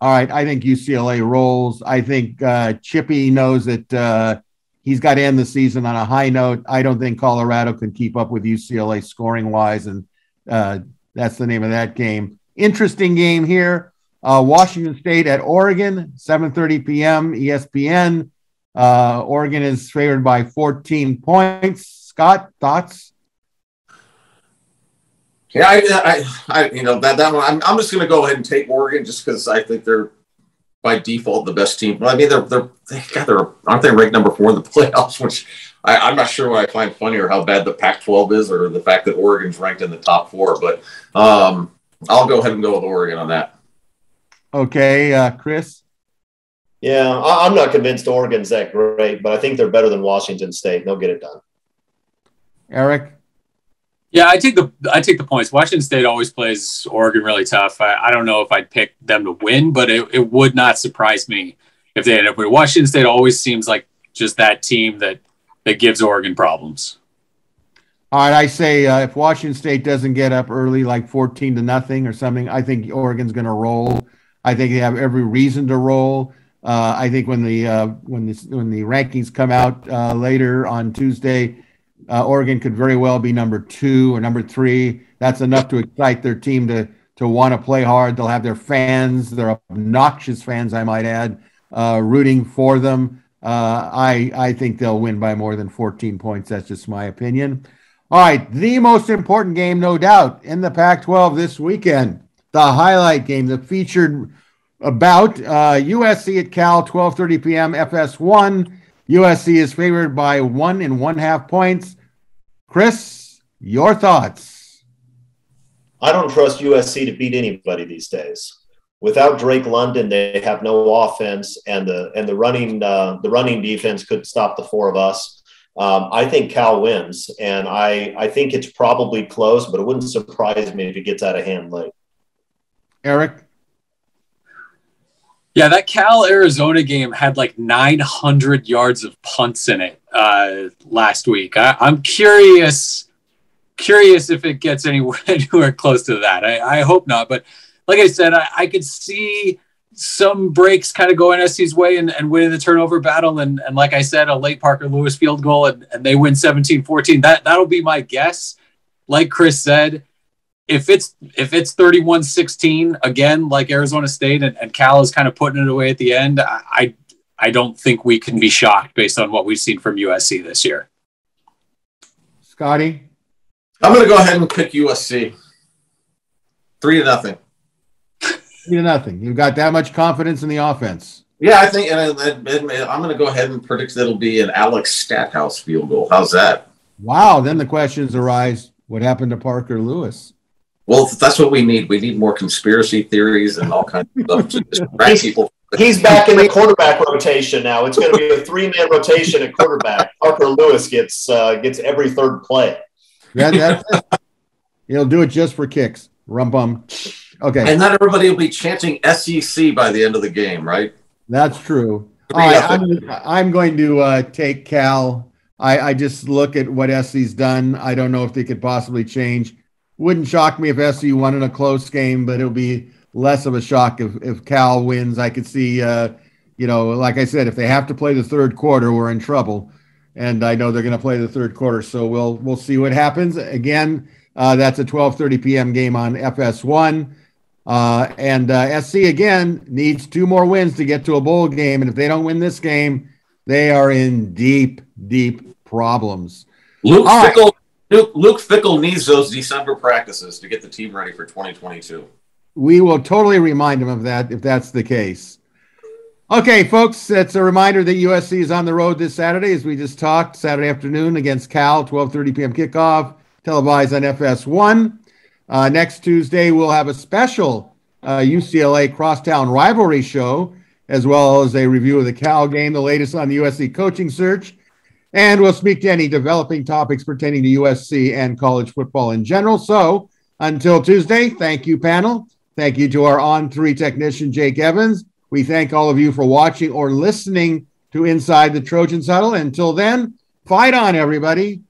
All right, I think UCLA rolls. I think Chippy knows that he's got to end the season on a high note. I don't think Colorado can keep up with UCLA scoring-wise, and that's the name of that game. Interesting game here. Washington State at Oregon, 7:30 p.m., ESPN. Oregon is favored by 14 points. Scott, thoughts? Yeah, I that one. I'm just going to go ahead and take Oregon just because I think they're by default the best team. Well, I mean, aren't they ranked number 4 in the playoffs? Which I'm not sure what I find funnier, how bad the Pac-12 is, or the fact that Oregon's ranked in the top 4. But I'll go ahead and go with Oregon on that. Okay, Chris? Yeah, I'm not convinced Oregon's that great, but I think they're better than Washington State. They'll get it done. Eric? Yeah, I take the points. Washington State always plays Oregon really tough. I don't know if I'd pick them to win, but it would not surprise me if they end up with Washington State. Always seems like just that team that gives Oregon problems. All right, I say if Washington State doesn't get up early, like 14-0 or something, I think Oregon's going to roll. I think they have every reason to roll. I think when the rankings come out later on Tuesday, Oregon could very well be number 2 or number 3. That's enough to excite their team to want to play hard. They'll have their fans, their obnoxious fans, I might add, rooting for them. I think they'll win by more than 14 points. That's just my opinion. All right, the most important game, no doubt, in the Pac-12 this weekend, the highlight game, the featured bout, USC at Cal, 12:30 p.m., FS1. USC is favored by 1 1/2 points. Chris, your thoughts? I don't trust USC to beat anybody these days. Without Drake London, they have no offense, and the running defense could stop the 4 of us. I think Cal wins, and I think it's probably close, but it wouldn't surprise me if it gets out of hand late. Eric? Yeah, that Cal-Arizona game had like 900 yards of punts in it last week. I'm curious if it gets anywhere close to that. I hope not, but like I said, I could see some breaks kind of going SC's way and winning the turnover battle. And like I said, a late Parker Lewis field goal and they win 17-14. That'll be my guess. Like Chris said, if it's 31-16 again, like Arizona State and Cal is kind of putting it away at the end, I don't think we can be shocked based on what we've seen from USC this year. Scotty? I'm going to go ahead and pick USC. 3-0. 3-0. You've got that much confidence in the offense. Yeah, I think, and I'm going to go ahead and predict that it'll be an Alex Stackhouse field goal. How's that? Wow. Then the questions arise, what happened to Parker Lewis? Well, that's what we need. We need more conspiracy theories and all kinds of stuff to distract people He's back in the quarterback rotation now. It's going to be a 3-man rotation at quarterback. Parker Lewis gets every third play. That's it. He'll do it just for kicks. Rum-bum. Okay. And not everybody will be chanting SEC by the end of the game, right? That's true. All right, I'm going to take Cal. I just look at what SC's done. I don't know if they could possibly change. Wouldn't shock me if SC won in a close game, but it'll be less of a shock if Cal wins. I could see, like I said, if they have to play the third quarter, we're in trouble. And I know they're going to play the third quarter, so we'll see what happens. Again, that's a 12:30 p.m. game on FS1. And SC, again, needs 2 more wins to get to a bowl game. And if they don't win this game, they are in deep, deep problems. Luke Fickell needs those December practices to get the team ready for 2022. We will totally remind him of that if that's the case. Okay, folks, it's a reminder that USC is on the road this Saturday, as we just talked, Saturday afternoon against Cal, 12:30 p.m. kickoff, televised on FS1. Next Tuesday, we'll have a special UCLA crosstown rivalry show, as well as a review of the Cal game, the latest on the USC coaching search. And we'll speak to any developing topics pertaining to USC and college football in general. So until Tuesday, thank you, panel. Thank you to our On3 technician, Jake Evans. We thank all of you for watching or listening to Inside the Trojans Huddle. Until then, fight on, everybody.